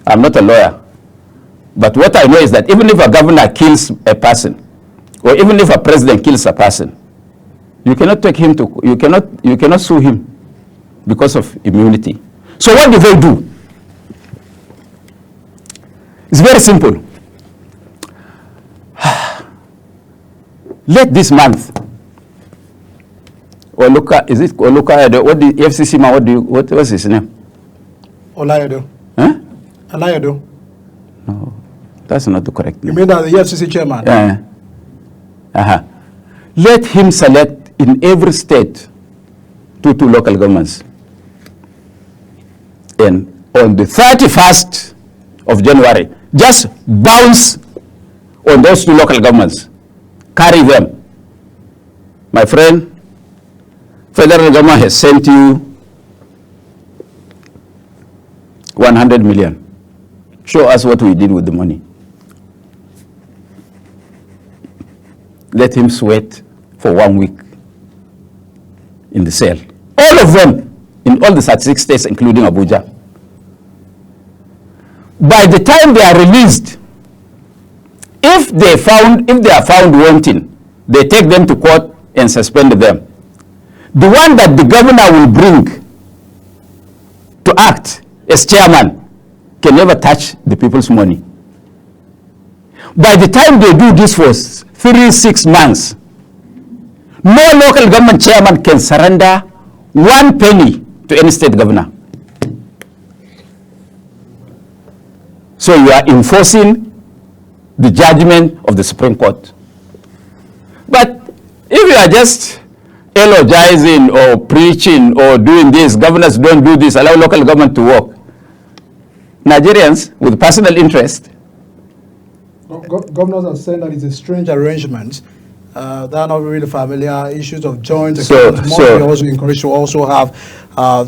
I'm not a lawyer. But what I know is that even if a governor kills a person, or even if a president kills a person, you cannot take him to, you cannot sue him because of immunity. So what do they do? It's very simple. Let this month, Oluka, is it Oluka? What the FCC man? What was his name? Olayado. Huh? Olayado. No, that's not the correct name. You mean that the FCC chairman? Yeah. Let him select in every state two local governments. And on the 31st of January, just bounce on those two local governments. Carry them. My friend, federal government has sent you 100 million. Show us what we did with the money. Let him sweat for 1 week in the cell. All of them, in all the 36 states, including Abuja. By the time they are released, if they are found wanting, they take them to court and suspend them. The one that the governor will bring to act as chairman can never touch the people's money. By the time they do this for 3-6 months, no local government chairman can surrender 1 penny to any state governor. So you are enforcing the judgment of the Supreme Court. But if you are just eulogizing or preaching or doing this, governors don't do this, allow local government to work. Nigerians with personal interest. Governors are saying that it's a strange arrangement. They are not really familiar. Issues of joint accounts. They also encourage to also have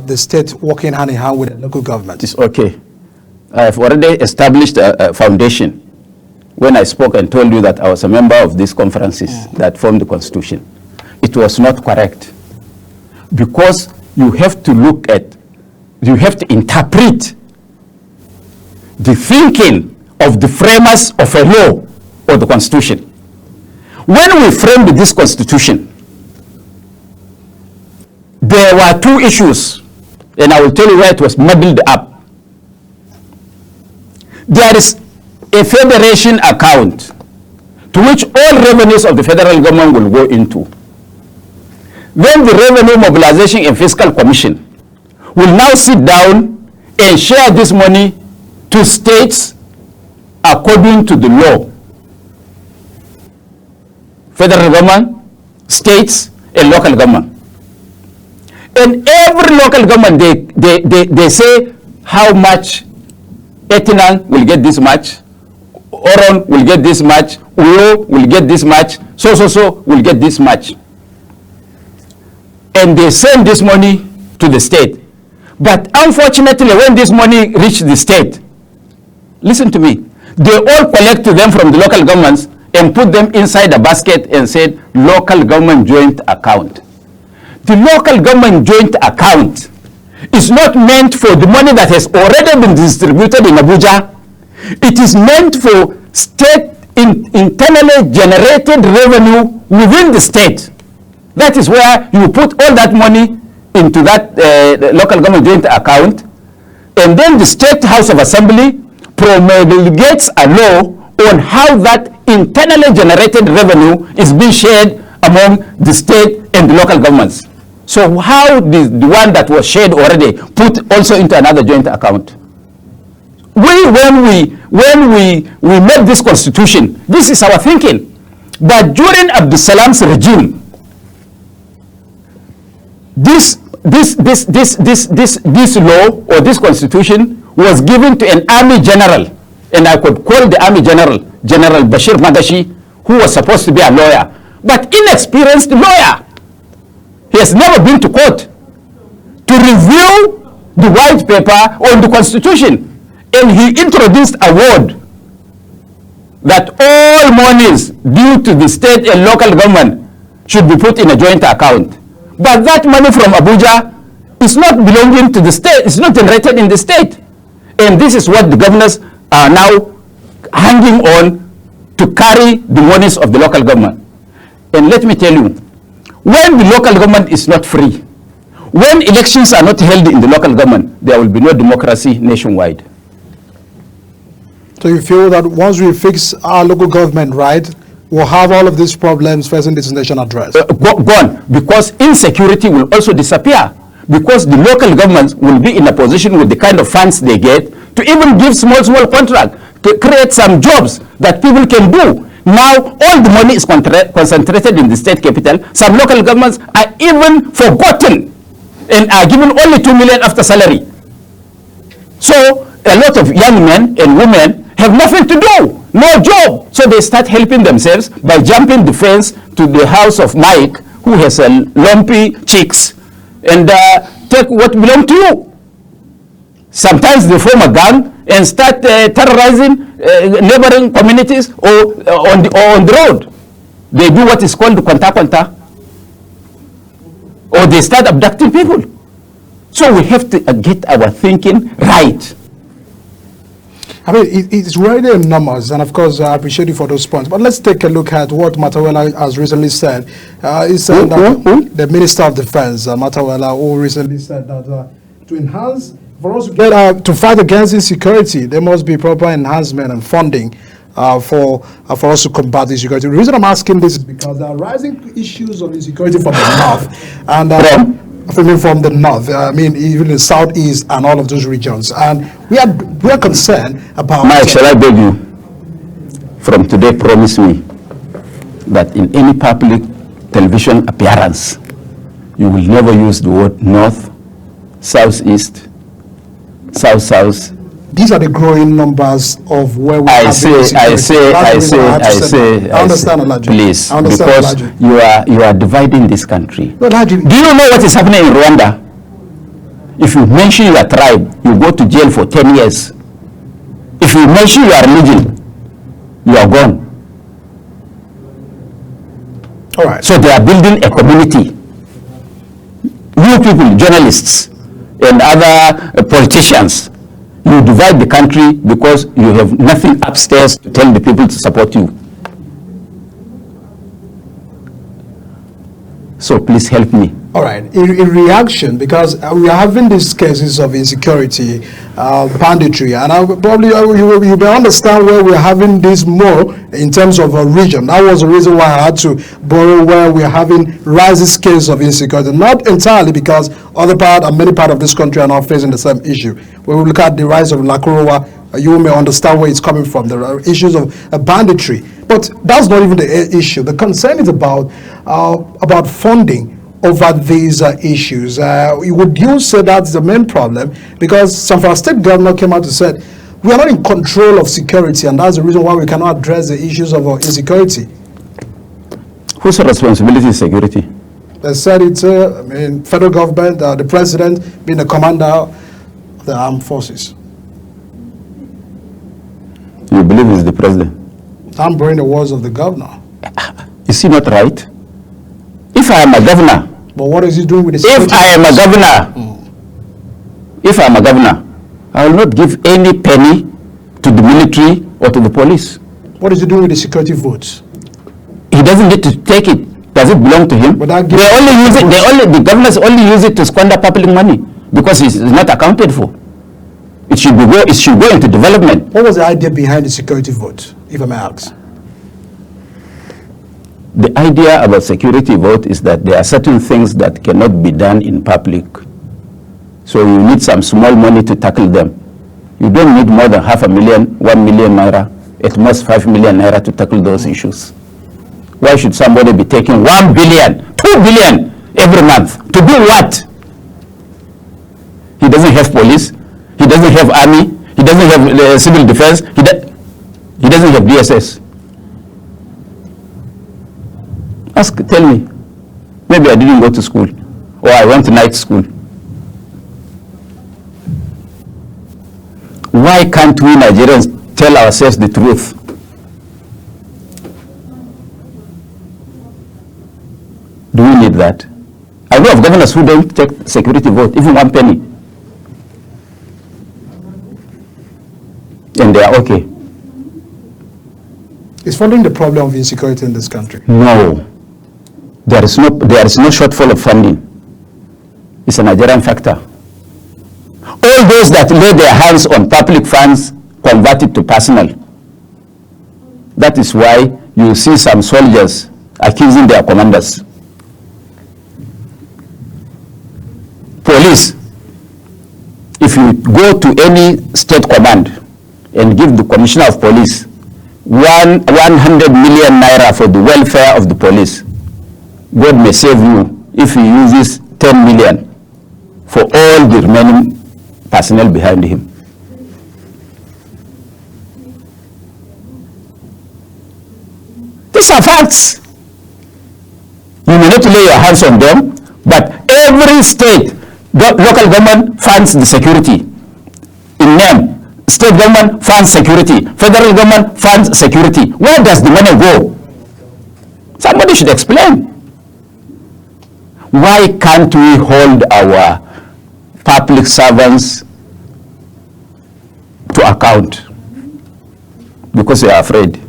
the state working hand in hand with the local government. It's okay. I have already established a foundation when I spoke and told you that I was a member of these conferences that formed the Constitution. It was not correct. Because you have to you have to interpret the thinking of the framers of a law or the Constitution. When we framed this Constitution, there were 2 issues, and I will tell you where it was muddled up. There is a federation account to which all revenues of the federal government will go into. Then the Revenue Mobilization and Fiscal Commission will now sit down and share this money to states according to the law. Federal government, states, and local government. And every local government, they say how much Etinan will get this much, Oron will get this much, Uyo will get this much, so will get this much. And they send this money to the state. But unfortunately, when this money reaches the state, listen to me, they all collect them from the local governments and put them inside a basket and said, local government joint account. The local government joint account is not meant for the money that has already been distributed in Abuja. It is meant for state internally generated revenue within the state. That is where you put all that money into that local government joint account, and then the State House of Assembly promulgates a law on how that internally generated revenue is being shared among the state and the local governments. So how the one that was shared already put also into another joint account? When we made this constitution, this is our thinking. But during Abdul Salam's regime, this law or this constitution was given to an army general, and I could call the army general General Bashir Magashi, who was supposed to be a lawyer, but inexperienced lawyer. He has never been to court to review the white paper on the constitution, and he introduced a word that all monies due to the state and local government should be put in a joint account. But that money from Abuja is not belonging to the state, it's not generated in the state. And this is what the governors are now hanging on to carry the monies of the local government. And let me tell you, when the local government is not free, when elections are not held in the local government, there will be no democracy nationwide. So you feel that once we fix our local government right, we'll have all of these problems facing this nation addressed? Gone, because insecurity will also disappear, because the local governments will be in a position with the kind of funds they get to even give small contracts, to create some jobs that people can do. Now, all the money is concentrated in the state capital. Some local governments are even forgotten and are given only 2 million after salary. So, a lot of young men and women have nothing to do, no job. So they start helping themselves by jumping the fence to the house of Mike, who has a lumpy cheeks, and take what belongs to you. Sometimes they form a gang and start terrorizing neighboring communities or on the road. They do what is called kwanta, or they start abducting people. So we have to get our thinking right. I mean, it's really enormous, and of course, I appreciate you for those points. But let's take a look at what Matawela has recently said. He said that the Minister of Defense, Matawela, who recently said that to enhance, for us to get to fight against insecurity, there must be proper enhancement and funding for us to combat insecurity. The reason I'm asking this is because there are rising issues of insecurity from the north, and from the north, I mean, even the southeast and all of those regions, and we are concerned about. Mike, shall I beg you, from today, promise me that in any public television appearance, you will never use the word north, southeast, south. These are the growing numbers of where we I say, please, because you are dividing this country. No, do you know what is happening in Rwanda? If you mention your tribe, you go to jail for 10 years. If you mention your religion, you are gone. All right. So they are building a community. You people, journalists and other politicians, you divide the country because you have nothing upstairs to tell the people to support you. So please help me. All right. In reaction, because we are having these cases of insecurity, banditry, and you may understand where we are having this more in terms of a region. That was the reason why I had to borrow where we are having rising cases of insecurity. Not entirely because many parts of this country are not facing the same issue. When we look at the rise of Lakurowa, you may understand where it's coming from. There are issues of banditry. But that's not even the issue. The concern is about funding over these issues. Would you say that's the main problem? Because some of our state governor came out and said, we are not in control of security, and that's the reason why we cannot address the issues of insecurity. Whose responsibility is security? They said it's, federal government, the president being the commander of the armed forces. You believe it's the president? I'm borrowing the words of the governor. Is he not right? If I am a governor, but what is he doing with the security? If I am a governor, I will not give any penny to the military or to the police. What is he doing with the security votes? He doesn't get to take it. Does it belong to him? But they only use it. The governors only use it to squander public money because it's not accounted for. It should go into development. What was the idea behind the security vote, if I may ask? The idea about security vote is that there are certain things that cannot be done in public. So you need some small money to tackle them. You don't need more than 500,000, 1 million naira, at most 5 million naira to tackle those issues. Why should somebody be taking 1 billion, 2 billion every month? To do what? He doesn't have police. He doesn't have army. He doesn't have civil defense. He doesn't have DSS. Tell me. Maybe I didn't go to school, or I went to night school. Why can't we Nigerians tell ourselves the truth? Do we need that? I know of governors who don't take security vote, even 1 penny. and they are okay. Is funding the problem of insecurity in this country? No. There is no shortfall of funding. It's a Nigerian factor. All those that lay their hands on public funds convert it to personal. That is why you see some soldiers accusing their commanders. Police, if you go to any state command and give the commissioner of police 100 million naira for the welfare of the police, God may save you if he uses 10 million for all the remaining personnel behind him. These are facts. You may not lay your hands on them, but every state, local government funds the security in name. State government funds security. Federal government funds security. Where does the money go? Somebody should explain. Why can't we hold our public servants to account? Because we are afraid.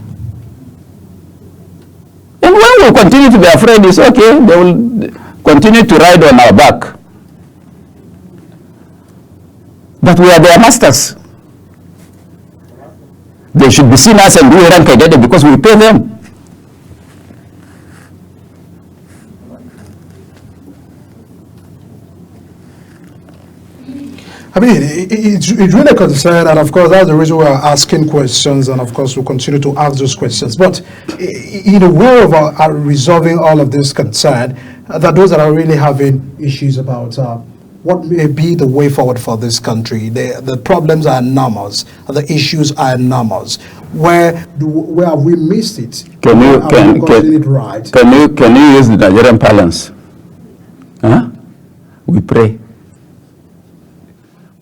And when we continue to be afraid, it's okay. They will continue to ride on our back. But we are their masters. They should be seen as and do rank because we pay them. I mean, it's really concerned, and of course, that's the reason we're asking questions, and of course, we'll continue to ask those questions. But in a way of resolving all of this concern, that those that are really having issues about what may be the way forward for this country, the problems are enormous, the issues are enormous. Where have we missed it? Can you use the Nigerian parlance? Huh? We pray.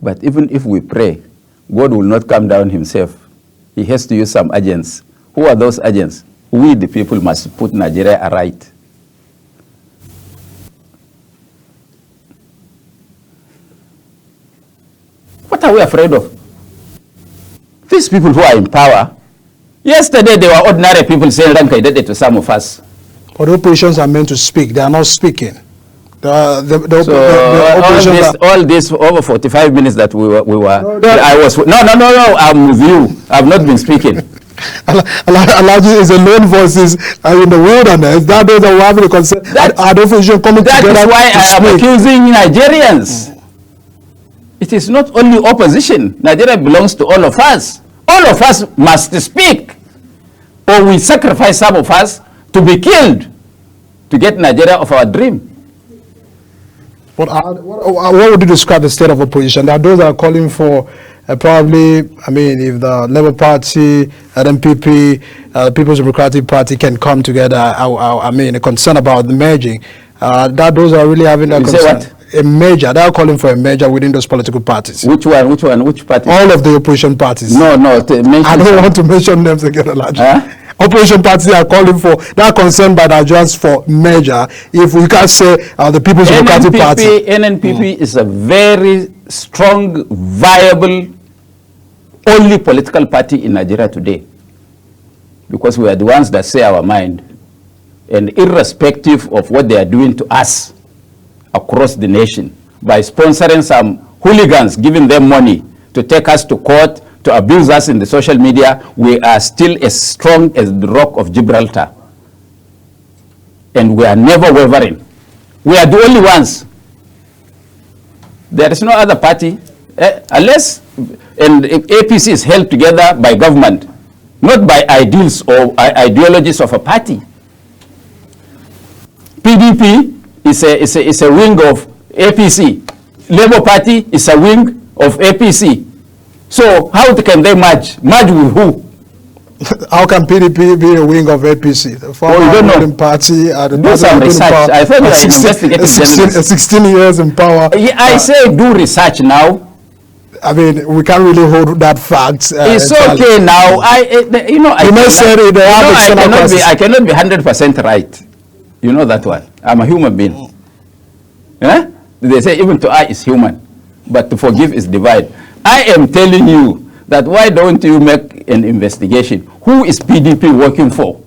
But even if we pray, God will not come down himself. He has to use some agents. Who are those agents? We, the people, must put Nigeria aright. What are we afraid of? These people who are in power, yesterday they were ordinary people saying Rankaidede to some of us. But the oppositions are meant to speak. They are not speaking. All this over 45 minutes that we were I'm with you. I've not been speaking. Alaji is alone voices in the wilderness. That those that were having a concern. That is why I am accusing Nigerians. It is not only opposition. Nigeria belongs to all of us. All of us must speak, or we sacrifice some of us to be killed to get Nigeria of our dream. What would you describe the state of opposition? There are those that are calling for probably, I mean, if the Labour Party, NPP, People's Democratic Party can come together, I mean, a concern about the merging. Those are really having a concern. A merger. They are calling for a merger within those political parties. Which one? Which party? All of the opposition parties. No. I don't want to mention names again, Elijah. Opposition parties are calling for, they are concerned by Nigerians for merger. If we can't say the People's Democratic Party. NNPP is a very strong, viable, only political party in Nigeria today. Because we are the ones that say our mind. And irrespective of what they are doing to us across the nation, by sponsoring some hooligans, giving them money to take us to court, to abuse us in the social media, we are still as strong as the rock of Gibraltar. And we are never wavering. We are the only ones. There is no other party, unless, and if APC is held together by government, not by ideals or ideologies of a party. PDP is a wing of APC. Labour Party is a wing of APC. So how can they merge? Merge with who? How can PDP be a wing of APC? The former ruling party, do some research. I thought you were investigating 16 years in power. I say do research now. I mean, we can't really hold that fact. It's okay now. I cannot be 100% right. You know that one. I'm a human being. They say even to err is human, but to forgive is divine. I am telling you that why don't you make an investigation? Who is PDP working for?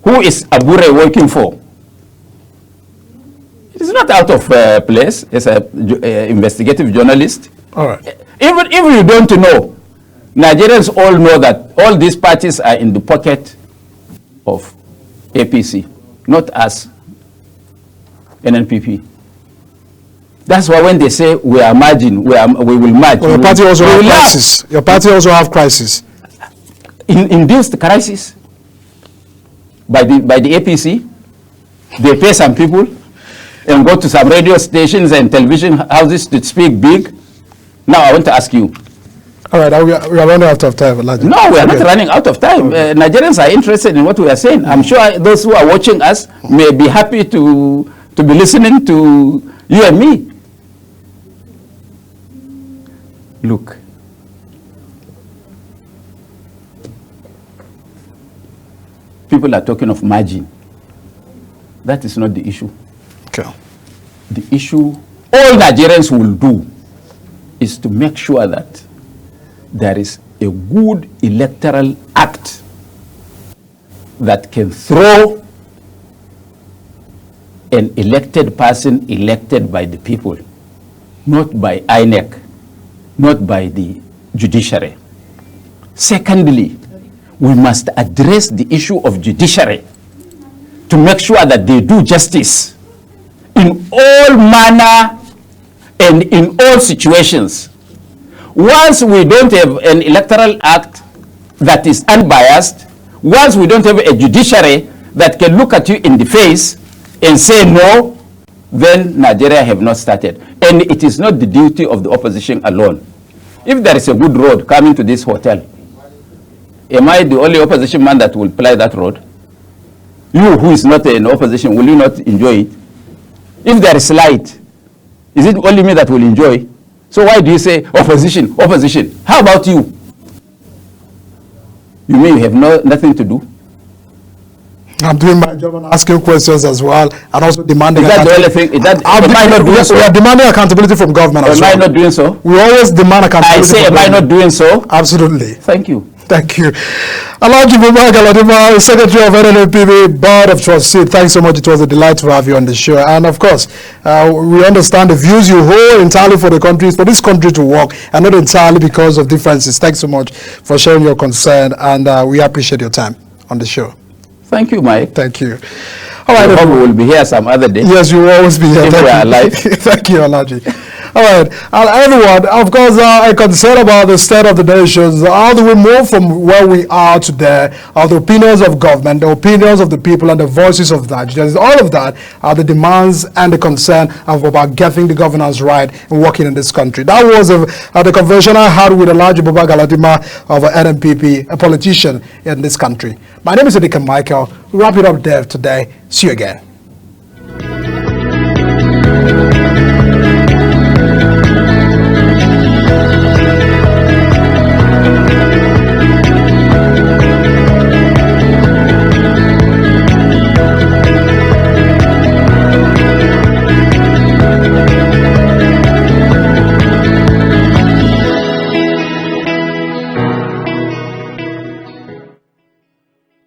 Who is Abure working for? It is not out of place as an investigative journalist. All right. Even if you don't know, Nigerians all know that all these parties are in the pocket of APC, not us, NNPP. That's why when they say we are merging, we will merge. Well, your party also have crisis. Your party also have crisis. Induced crisis by the APC. They pay some people and go to some radio stations and television houses to speak big. Now I want to ask you. All right, we are running out of time. Elijah. No, we are not running out of time. Nigerians are interested in what we are saying. I'm sure those who are watching us may be happy to be listening to you and me. Look, people are talking of margin. That is not the issue. Okay. The issue all Nigerians will do is to make sure that there is a good electoral act that can throw an elected person elected by the people, not by INEC, not by the judiciary. Secondly, we must address the issue of judiciary to make sure that they do justice in all manner and in all situations. Once we don't have an electoral act that is unbiased, once we don't have a judiciary that can look at you in the face and say no, then Nigeria have not started. And it is not the duty of the opposition alone. If there is a good road coming to this hotel, am I the only opposition man that will ply that road? You who is not in opposition, will you not enjoy it? If there is light, is it only me that will enjoy? So why do you say opposition, opposition? How about you? You mean you have nothing to do? I'm doing my job and asking questions as well, and also demanding. Is that the only thing? Am I not doing so? We are demanding accountability from government as well. Am I not doing so? We always demand accountability. I say, am I not doing so? Absolutely. Thank you. Thank you. Alhaji Buba Galadima, Secretary of NNPP Board of Trustees. Thanks so much. It was a delight to have you on the show. And of course, we understand the views you hold entirely for the country, for this country to work, and not entirely because of differences. Thanks so much for sharing your concern, and we appreciate your time on the show. Thank you, Mike. Thank you. All right, I hope we will be here some other day. Yes, you will always be here. If we are alive. Thank you, Alhaji. All right, and everyone, of course, a concern about the state of the nations. How do we move from where we are today? Are the opinions of government, the opinions of the people, and the voices of Nigerians? All of that are the demands and the concern of about getting the governance right and working in this country. That was the conversation I had with Alhaji Buba Galadima of NNPP, a politician in this country. My name is Edika Michael. We wrap it up there today. See you again.